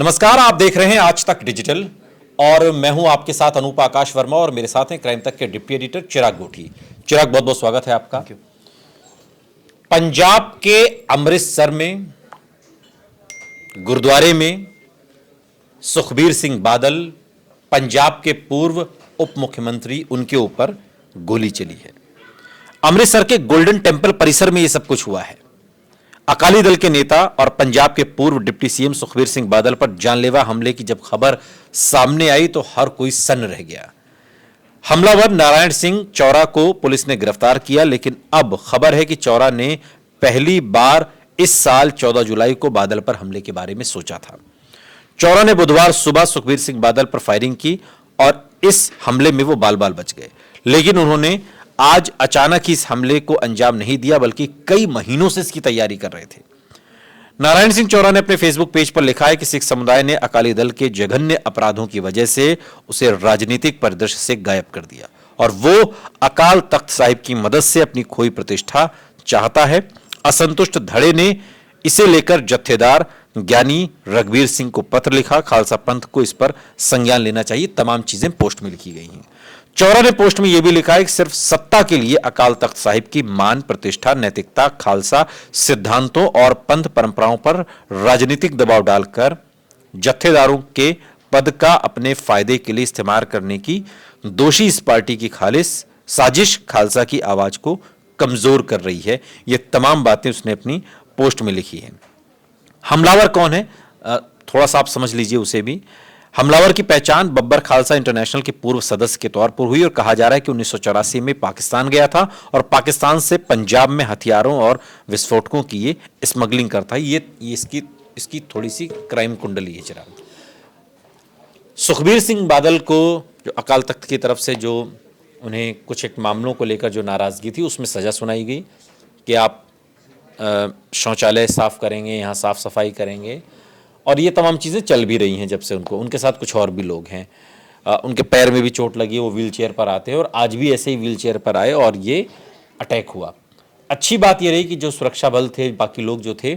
नमस्कार, आप देख रहे हैं आज तक डिजिटल और मैं हूं आपके साथ अनूप आकाश वर्मा और मेरे साथ हैं क्राइम तक के डिप्टी एडिटर चिराग गोठी। चिराग, बहुत बहुत स्वागत है आपका। पंजाब के अमृतसर में गुरुद्वारे में सुखबीर सिंह बादल, पंजाब के पूर्व उप मुख्यमंत्री, उनके ऊपर गोली चली है। अमृतसर के गोल्डन टेंपल परिसर में यह सब कुछ हुआ है। अकाली दल के नेता और पंजाब के पूर्व डिप्टी सीएम सुखबीर सिंह बादल पर जानलेवा हमले की जब खबर सामने आई तो हर कोई सन्न रह गया। हमलावर नारायण सिंह चौरा को पुलिस ने गिरफ्तार किया, लेकिन अब खबर है कि चौरा ने पहली बार इस साल 14 जुलाई को बादल पर हमले के बारे में सोचा था। चौरा ने बुधवार सुबह सुखबीर सिंह बादल पर फायरिंग की और इस हमले में वो बाल बाल बच गए, लेकिन उन्होंने आज अचानक ही इस हमले को अंजाम नहीं दिया, बल्कि कई महीनों से इसकी तैयारी कर रहे थे। नारायण सिंह चौरा ने अपने फेसबुक पेज पर लिखा है कि सिख समुदाय ने अकाली दल के जघन्य अपराधों की वजह से उसे राजनीतिक परिदृश्य से गायब कर दिया और वो अकाल तख्त साहिब की मदद से अपनी खोई प्रतिष्ठा चाहता है। असंतुष्ट धड़े ने इसे लेकर जत्थेदार ज्ञानी रघुवीर सिंह को पत्र लिखा। खालसा पंथ को इस पर संज्ञान लेना चाहिए। तमाम चीजें पोस्ट में लिखी गई हैं। चौरा ने पोस्ट में यह भी लिखा है कि सिर्फ सत्ता के लिए अकाल तख्त साहिब की मान, प्रतिष्ठा, नैतिकता, खालसा सिद्धांतों और पंथ परंपराओं पर राजनीतिक दबाव डालकर जत्थेदारों के पद का अपने फायदे के लिए इस्तेमाल करने की दोषी इस पार्टी की खालिस साजिश खालसा की आवाज को कमजोर कर रही है। ये तमाम बातें उसने अपनी पोस्ट में लिखी है। हमलावर कौन है, थोड़ा सा आप समझ लीजिए उसे भी। हमलावर की पहचान बब्बर खालसा इंटरनेशनल के पूर्व सदस्य के तौर पर हुई और कहा जा रहा है कि 1984 में पाकिस्तान गया था और पाकिस्तान से पंजाब में हथियारों और विस्फोटकों की ये स्मगलिंग करता है। ये इसकी थोड़ी सी क्राइम कुंडली है। चिराग, सुखबीर सिंह बादल को जो अकाल तख्त की तरफ से जो उन्हें कुछ एक मामलों को लेकर जो नाराजगी थी, उसमें सजा सुनाई गई कि आप शौचालय साफ करेंगे, यहाँ साफ सफाई करेंगे, और ये तमाम चीज़ें चल भी रही हैं जब से उनके साथ कुछ और भी लोग हैं। उनके पैर में भी चोट लगी, वो व्हील चेयर पर आते हैं और आज भी ऐसे ही व्हील चेयर पर आए और ये अटैक हुआ। अच्छी बात ये रही कि जो सुरक्षा बल थे, बाकी लोग जो थे,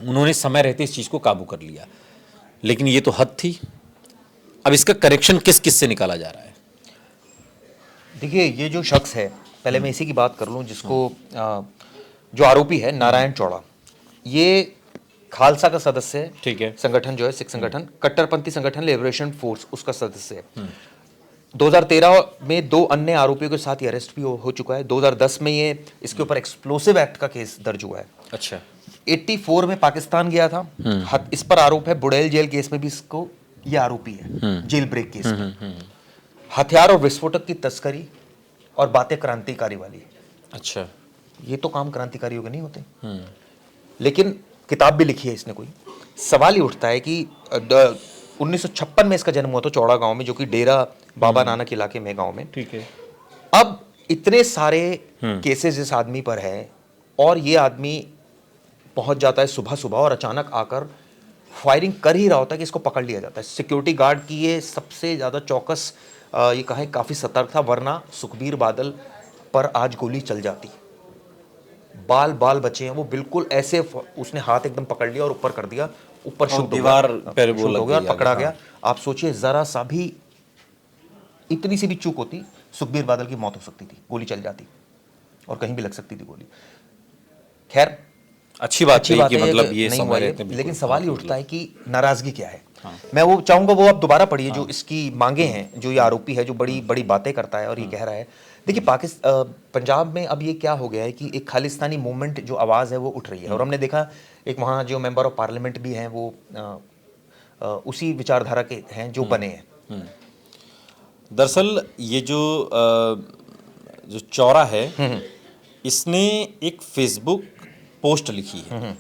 उन्होंने समय रहते इस चीज़ को काबू कर लिया, लेकिन ये तो हद थी। अब इसका करेक्शन किस किस से निकाला जा रहा है? देखिए, ये जो शख्स है, पहले मैं इसी की बात कर लूँ, जिसको जो आरोपी है नारायण चौड़ा, ये खालसा का सदस्य है। ठीक है। संगठन जो है सिख संगठन, कट्टरपंथी संगठन लिबरेशन फोर्स, उसका सदस्य है। 2013 में 2 अन्य आरोपियों के साथ ये अरेस्ट भी हो चुका है। 2010 में ये इसके ऊपर एक्सप्लोसिव एक्ट का केस दर्ज हुआ है। अच्छा। 84 में पाकिस्तान गया था। इस पर आरोप है। बुड़ैल जेल केस में भी इसको ये आरोपी है, जेल ब्रेक केस में। हथियार और विस्फोटक की तस्करी और बातें क्रांतिकारी वाली। अच्छा। ये तो काम क्रांतिकारियों के नहीं होते। लेकिन किताब भी लिखी है इसने कोई। सवाल ही उठता है कि 1956 में इसका जन्म हुआ था चौड़ा गांव में, जो कि डेरा बाबा नानक इलाके में गांव में। ठीक है। अब इतने सारे केसेस इस आदमी पर है और ये आदमी पहुंच जाता है सुबह सुबह और अचानक आकर फायरिंग कर ही रहा होता है कि इसको पकड़ लिया जाता है। सिक्योरिटी गार्ड की ये सबसे ज़्यादा चौकस, ये कहे काफ़ी सतर्क था, वरना सुखबीर बादल पर आज गोली चल जाती। बाल बाल बचे हैं वो, बिल्कुल ऐसे उसने हाथ एकदम पकड़ लिया और ऊपर कर दिया, ऊपर शूट दीवार पर शूट हो गया और पकड़ा गया। आप सोचिए, जरा सा भी, इतनी सी भी चूक होती, सुखबीर बादल की मौत हो सकती थी, गोली चल जाती और कहीं भी लग सकती थी गोली। खैर, अच्छी बात है कि मतलब ये नहीं हुआ, लेकिन सवाल ही उठता है कि नाराजगी क्या है। मैं वो चाहूंगा वो आप दोबारा पढ़िए जो इसकी मांगे हैं, जो ये आरोपी है, जो बड़ी बड़ी बातें करता है और ये कह रहा है। देखिए, पंजाब में अब ये क्या हो गया है कि एक खालिस्तानी मूवमेंट जो आवाज़ है वो उठ रही है और हमने देखा एक वहाँ जो मेंबर ऑफ पार्लियामेंट भी हैं वो उसी विचारधारा के हैं जो बने हैं। दरअसल ये जो चौरा है, इसने एक फेसबुक पोस्ट लिखी है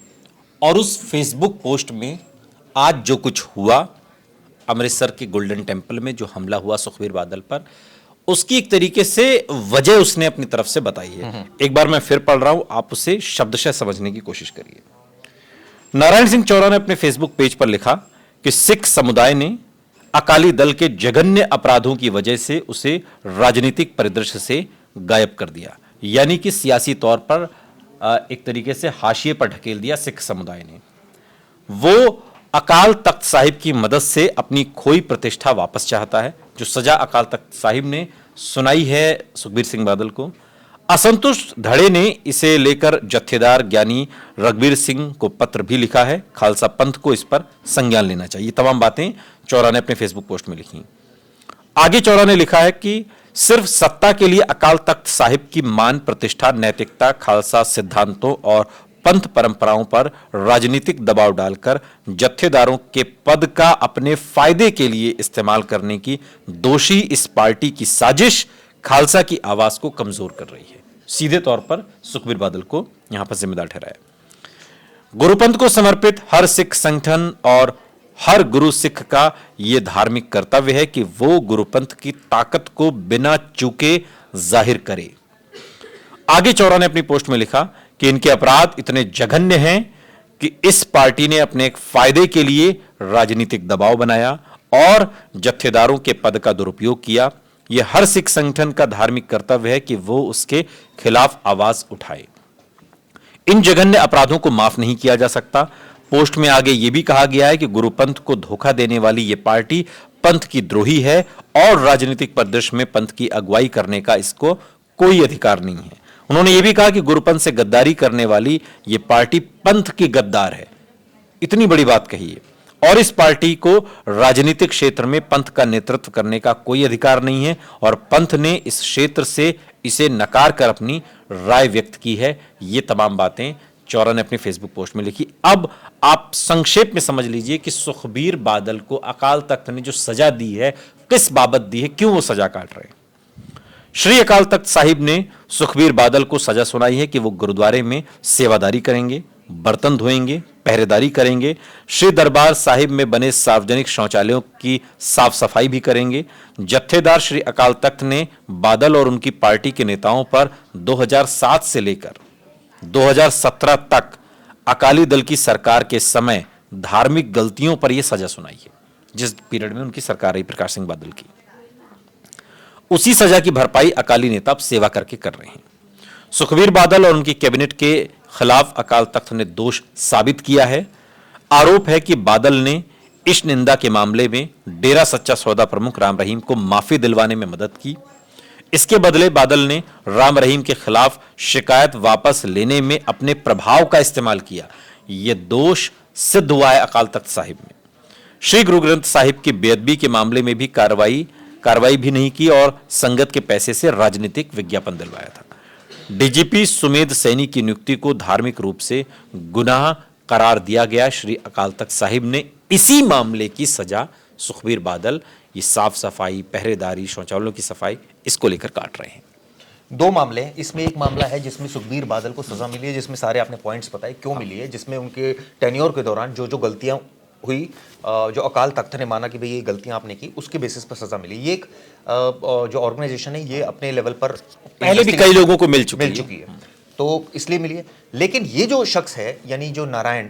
और उस फेसबुक पोस्ट में आज जो कुछ हुआ अमृतसर के गोल्डन टेंपल में, जो हमला हुआ सुखबीर बादल पर, उसकी एक तरीके से वजह उसने अपनी तरफ से बताई है। एक बार मैं फिर पढ़ रहा हूं, आप उसे शब्दशः समझने की कोशिश करिए। नारायण सिंह चौरा ने अपने फेसबुक पेज पर लिखा कि सिख समुदाय ने अकाली दल के जघन्य अपराधों की वजह से उसे राजनीतिक परिदृश्य से गायब कर दिया, यानी कि सियासी तौर पर एक तरीके से हाशिए पर ढकेल दिया सिख समुदाय ने। वो अकाल तख्त साहिब की मदद से अपनी खोई प्रतिष्ठा वापस चाहता है। जो सजा अकाल तख्त साहिब ने सुनाई है सुखबीर सिंह बादल को, असंतुष्ट धड़े ने इसे लेकर जत्थेदार ज्ञानी रघुवीर सिंह को पत्र भी लिखा है। खालसा पंथ को इस पर संज्ञान लेना चाहिए। तमाम बातें चौरा ने अपने फेसबुक पोस्ट में लिखी। आगे चौरा ने लिखा है कि सिर्फ सत्ता के लिए अकाल तख्त साहिब की मान प्रतिष्ठा, नैतिकता, खालसा सिद्धांतों और पंथ परंपराओं पर राजनीतिक दबाव डालकर जत्थेदारों के पद का अपने फायदे के लिए इस्तेमाल करने की दोषी इस पार्टी की साजिश खालसा की आवाज को कमजोर कर रही है। सीधे तौर पर सुखबीर बादल को यहां पर जिम्मेदार ठहराया। गुरुपंथ को समर्पित हर सिख संगठन और हर गुरु सिख का यह धार्मिक कर्तव्य है कि वो गुरुपंथ की ताकत को बिना चूके जाहिर करे। आगे चौरा ने अपनी पोस्ट में लिखा कि इनके अपराध इतने जघन्य हैं कि इस पार्टी ने अपने एक फायदे के लिए राजनीतिक दबाव बनाया और जत्थेदारों के पद का दुरुपयोग किया। यह हर सिख संगठन का धार्मिक कर्तव्य है कि वो उसके खिलाफ आवाज उठाए। इन जघन्य अपराधों को माफ नहीं किया जा सकता। पोस्ट में आगे यह भी कहा गया है कि गुरुपंथ को धोखा देने वाली यह पार्टी पंथ की द्रोही है और राजनीतिक परिदृश्य में पंथ की अगुवाई करने का इसको कोई अधिकार नहीं है। उन्होंने यह भी कहा कि गुरुपंथ से गद्दारी करने वाली यह पार्टी पंथ की गद्दार है। इतनी बड़ी बात कही है। और इस पार्टी को राजनीतिक क्षेत्र में पंथ का नेतृत्व करने का कोई अधिकार नहीं है और पंथ ने इस क्षेत्र से इसे नकार कर अपनी राय व्यक्त की है। ये तमाम बातें चौरा ने अपने फेसबुक पोस्ट में लिखी। अब आप संक्षेप में समझ लीजिए कि सुखबीर बादल को अकाल तख्त ने जो सजा दी है, किस बाबत दी है, क्यों वो सजा काट रहे हैं। श्री अकाल तख्त साहिब ने सुखबीर बादल को सजा सुनाई है कि वो गुरुद्वारे में सेवादारी करेंगे, बर्तन धोएंगे, पहरेदारी करेंगे, श्री दरबार साहिब में बने सार्वजनिक शौचालयों की साफ सफाई भी करेंगे। जत्थेदार श्री अकाल तख्त ने बादल और उनकी पार्टी के नेताओं पर 2007 से लेकर 2017 तक अकाली दल की सरकार के समय धार्मिक गलतियों पर यह सजा सुनाई है। जिस पीरियड में उनकी सरकार रही प्रकाश सिंह बादल की, उसी सजा की भरपाई अकाली नेता अब सेवा करके कर रहे हैं। सुखबीर बादल और उनकी कैबिनेट के खिलाफ अकाल तख्त ने दोष साबित किया है। आरोप है कि बादल ने इस निंदा के मामले में डेरा सच्चा सौदा प्रमुख राम रहीम को माफी दिलवाने में मदद की। इसके बदले बादल ने राम रहीम के खिलाफ शिकायत वापस लेने में अपने प्रभाव का इस्तेमाल किया। यह दोष सिद्ध हुआ है अकाल तख्त साहिब में। श्री गुरु ग्रंथ साहिब की बेअदबी के मामले में भी कार्रवाई भी नहीं की और संगत के पैसे से राजनीतिक विज्ञापन दिलवाया था। डीजीपी सुमेध सैनी की नियुक्ति को धार्मिक रूप से गुनाह करार दिया गया। श्री अकाल तख्त साहिब ने इसी मामले की सजा सुखबीर बादल, ये साफ सफाई, पहरेदारी, शौचालयों की सफाई, इसको लेकर काट रहे हैं। दो मामले हैं। इसमें एक मामला है जिसमें सुखबीर बादल को सजा मिली है, जिसमें सारे आपने पॉइंट्स बताए क्यों मिली है, जिसमें उनके टेन्योर के दौरान जो जो गलतियां हुई, जो अकाल तख्त ने माना कि भाई ये गलतियां आपने की, उसके बेसिस पर सजा मिली। ये एक जो ऑर्गेनाइजेशन है ये अपने लेवल पर पहले भी कई लोगों को मिल चुकी है, तो इसलिए मिली है। लेकिन ये जो शख्स है यानी जो नारायण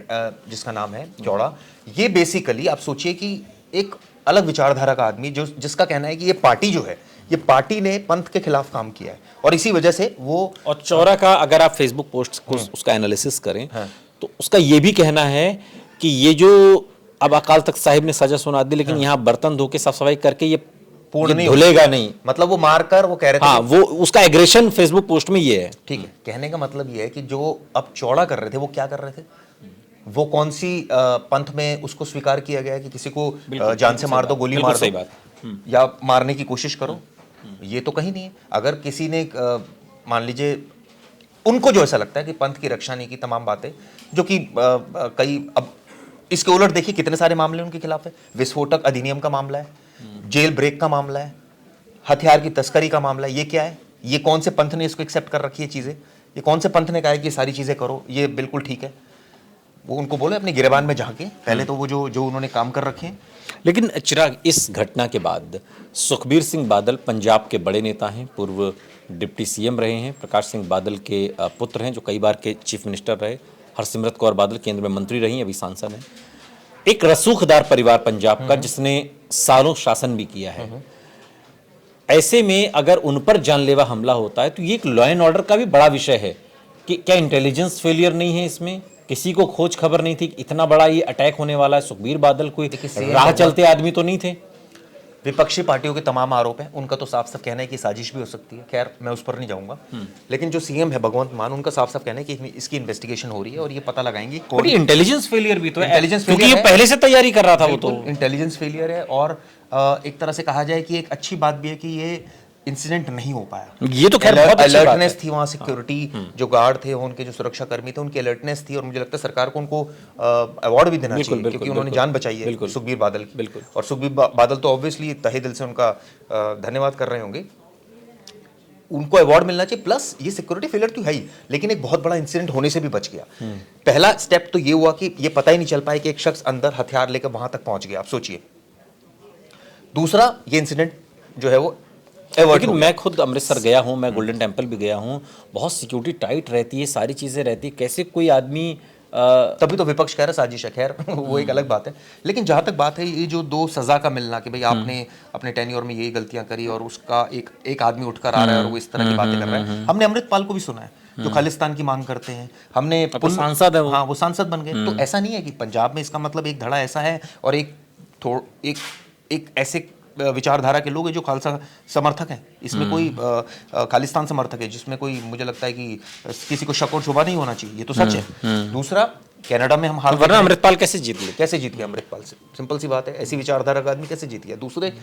जिसका नाम है चौड़ा, ये बेसिकली आप सोचिए कि एक अलग विचारधारा का आदमी जो जिसका कहना है कि ये पार्टी जो है, ये पार्टी ने पंथ के खिलाफ काम किया है और इसी वजह से वो, और चौरा का अगर आप फेसबुक पोस्ट को उसका एनालिसिस करें तो उसका ये भी कहना है कि ये जो अब अकाल तख्त साहिब ने सजा सुना दी, लेकिन यहाँ बर्तन धो के साफ सफाई करके ये पूर्ण नहीं धुलेगा नहीं। मतलब वो मारकर वो कह रहे थे, हाँ, वो उसका एग्रेशन फेसबुक पोस्ट में ये है। ठीक है, कहने का मतलब ये है कि जो अब चौड़ा कर रहे थे वो क्या कर रहे थे, वो कौन सी पंथ में उसको स्वीकार किया गया है कि किसी को जान से मार दो, गोली मार सही दो बात या मारने की कोशिश करो, ये तो कहीं नहीं है। अगर किसी ने मान लीजिए उनको जो ऐसा लगता है कि पंथ की रक्षा नहीं की, तमाम बातें जो कि कई, अब इसके उलट देखिए कितने सारे मामले उनके खिलाफ है। विस्फोटक अधिनियम का मामला है, जेल ब्रेक का मामला है, हथियार की तस्करी का मामला है। ये क्या है, ये कौन से पंथ ने इसको एक्सेप्ट कर रखी है चीजें, ये कौन से पंथ ने कहा है कि ये सारी चीजें करो, ये बिल्कुल ठीक है। वो उनको बोले अपने गिरेबान में झांके पहले तो वो जो उन्होंने काम कर रखे हैं। लेकिन चिराग, इस घटना के बाद सुखबीर सिंह बादल पंजाब के बड़े नेता हैं, पूर्व डिप्टी सीएम रहे हैं, प्रकाश सिंह बादल के पुत्र हैं जो कई बार के चीफ मिनिस्टर रहे, हरसिमरत कौर बादल केंद्र में मंत्री रही, अभी सांसद हैं। एक रसूखदार परिवार पंजाब का जिसने सालों शासन भी किया है। ऐसे में अगर उन पर जानलेवा हमला होता है तो ये एक लॉ एंड ऑर्डर का भी बड़ा विषय है कि क्या इंटेलिजेंस फेलियर नहीं है इसमें, किसी को खोज खबर नहीं थी इतना बड़ा ये अटैक होने वाला है। सुखबीर बादल कोई देखिए, राह चलते आदमी तो नहीं थे। विपक्षी पार्टियों के तमाम आरोप हैं, उनका तो साफ साफ कहना है कि साजिश भी हो सकती है, खैर मैं उस पर नहीं जाऊंगा। लेकिन जो सीएम है भगवंत मान, उनका साफ साफ कहना है कि इसकी इन्वेस्टिगेशन हो रही है और ये पता लगाएंगे बट ये इंटेलिजेंस फेलियर भी तो है, इंटेलिजेंस क्योंकि फेलियर ये है। पहले से तैयारी कर रहा था वो तो। इंटेलिजेंस फेलियर है और एक तरह से कहा जाए कि एक अच्छी बात भी है कि ये इंसिडेंट नहीं हो पाया। ये तो खैर बहुत अच्छी बात है। अलर्टनेस थी वहाँ, सिक्योरिटी जो गार्ड थे, उनके जो सुरक्षा कर्मी थे, उनकी अलर्टनेस थी और मुझे लगता है सरकार को उनको अवार्ड भी देना चाहिए, क्योंकि उन्होंने जान बचाई है सुखबीर बादल की। बिल्कुल। और सुखबीर बादल तो ऑब्वियसली तहे दिल से उनका धन्यवाद कर रहे होंगे, उनको अवार्ड मिलना चाहिए। प्लस ये सिक्योरिटी फेलियर तो है ही, लेकिन एक बहुत बड़ा इंसिडेंट होने से भी बच गया। पहला स्टेप तो ये हुआ कि ये पता ही नहीं चल पाया कि एक शख्स अंदर हथियार लेकर वहां तक पहुंच गया, आप सोचिए। दूसरा, ये इंसिडेंट जो है वो लेकिन मैं खुद अमृतसर गया हूँ, मैं गोल्डन टेम्पल भी गया हूँ, बहुत सिक्योरिटी टाइट रहती है, सारी चीज़ें रहती है, कैसे कोई आदमी तभी तो विपक्ष कह रहा है साजिश है, खैर वो एक अलग बात है। लेकिन जहां तक बात है ये जो दो सजा का मिलना कि भाई आपने अपने टेन्योर में यही गलतियां करी और उसका एक आदमी उठकर आ रहा है और वो इस तरह की बातें कर रहा है। हमने अमृतपाल को भी सुना है जो खालिस्तान की मांग करते हैं, हमने सांसद है वो। हाँ, वो सांसद बन गए। तो ऐसा नहीं है कि पंजाब में इसका मतलब एक धड़ा ऐसा है और एक ऐसे विचारधारा के लोग हैं जो खालसा समर्थक हैं, इसमें कोई खालिस्तान समर्थक है जिसमें कोई, मुझे लगता है कि किसी को शक और शुबा नहीं होना चाहिए, ये तो सच है। दूसरा, कनाडा में हम हाल वरना अमृतपाल कैसे जीत ले? कैसे जीत गया अमृतपाल से? सिंपल सी बात है, ऐसी विचारधारा का आदमी कैसे जीत गया? दूसरे,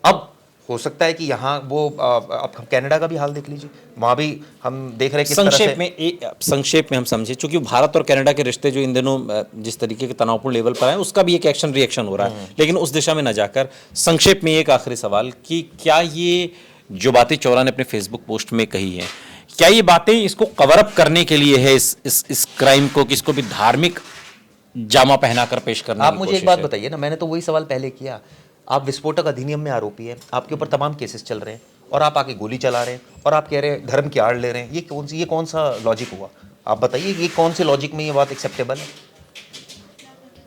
अब हो सकता है कि यहाँ वो अब कनाडा का भी हाल देख लीजिए, वहाँ भी हम देख रहे हैं किस तरह से संक्षेप में हम समझे, क्योंकि भारत और कनाडा के रिश्ते जो इन दिनों जिस तरीके के तनावपूर्ण लेवल पर है, उसका भी एक एक्शन रिएक्शन हो रहा है। लेकिन उस दिशा में न जाकर संक्षेप में एक आखिरी सवाल कि क्या ये जो बातें चौरा ने अपने फेसबुक पोस्ट में कही है, क्या ये बातें इसको कवर अप करने के लिए है, इस क्राइम को, कि इसको भी धार्मिक जामा पहनाकर पेश करने? आप मुझे एक बात बताइए ना, मैंने तो वही सवाल पहले किया, आप विस्फोटक अधिनियम में आरोपी है, आपके ऊपर तमाम केसेस चल रहे हैं और आप आके गोली चला रहे हैं और आप कह रहे हैं धर्म की आड़ ले रहे हैं, ये कौन सा लॉजिक हुआ? आप बताइए, ये कौन से लॉजिक में ये बात एक्सेप्टेबल है?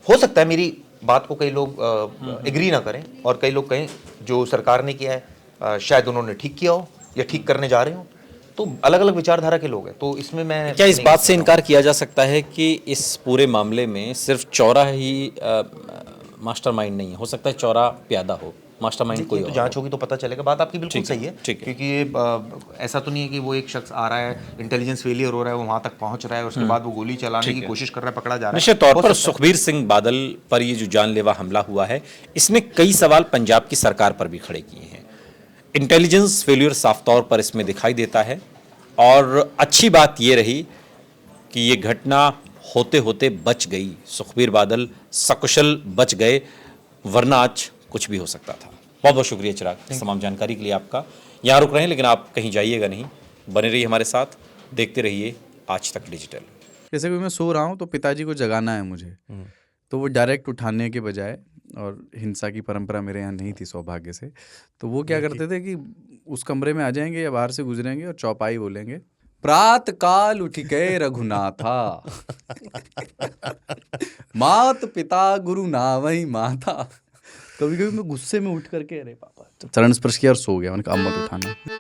हो सकता है मेरी बात को कई लोग एग्री ना करें और कई लोग कहें जो सरकार ने किया है शायद उन्होंने ठीक किया हो या ठीक करने जा रहे हो, तो अलग अलग विचारधारा के लोग हैं। तो इसमें मैं क्या इस बात से इनकार किया जा सकता है कि इस पूरे मामले में सिर्फ चौरा ही मास्टरमाइंड नहीं है, हो सकता है चौरा प्यादा हो, मास्टरमाइंड कोई तो और जांच होगी तो पता चलेगा। बात आपकी बिल्कुल सही है, ठीक है। क्योंकि ये ऐसा तो नहीं है कि वो एक शख्स आ रहा है, इंटेलिजेंस फेलियर हो रहा है, वो वहां तक पहुंच रहा है और उसके बाद वो गोली चलाने की कोशिश कर रहा है, पकड़ा जा रहा है। निश्चित तौर पर सुखबीर सिंह बादल पर ये जो जानलेवा हमला हुआ है, इसने कई सवाल पंजाब की सरकार पर भी खड़े किए हैं। इंटेलिजेंस फेलियर साफ तौर पर इसमें दिखाई देता है और अच्छी बात ये रही कि ये घटना होते होते बच गई, सुखबीर बादल सकुशल बच गए, वरना आज कुछ भी हो सकता था। बहुत बहुत शुक्रिया चिराग, तमाम जानकारी के लिए आपका। यहाँ रुक रहे हैं लेकिन आप कहीं जाइएगा नहीं, बने रहिए हमारे साथ, देखते रहिए आज तक डिजिटल। जैसे कि मैं सो रहा हूँ तो पिताजी को जगाना है मुझे, तो वो डायरेक्ट उठाने के बजाय, और हिंसा की परंपरा मेरे यहाँ नहीं थी सौभाग्य से, तो वो क्या करते थे कि उस कमरे में आ जाएंगे या बाहर से गुजरेंगे और चौपाई बोलेंगे, प्रात काल उठ गए रघुनाथा मात पिता गुरु नावई माता। कभी कभी मैं गुस्से में उठ करके, अरे पापा, चरण स्पर्श किया और सो गया। मैंने कहा अब मत उठाना।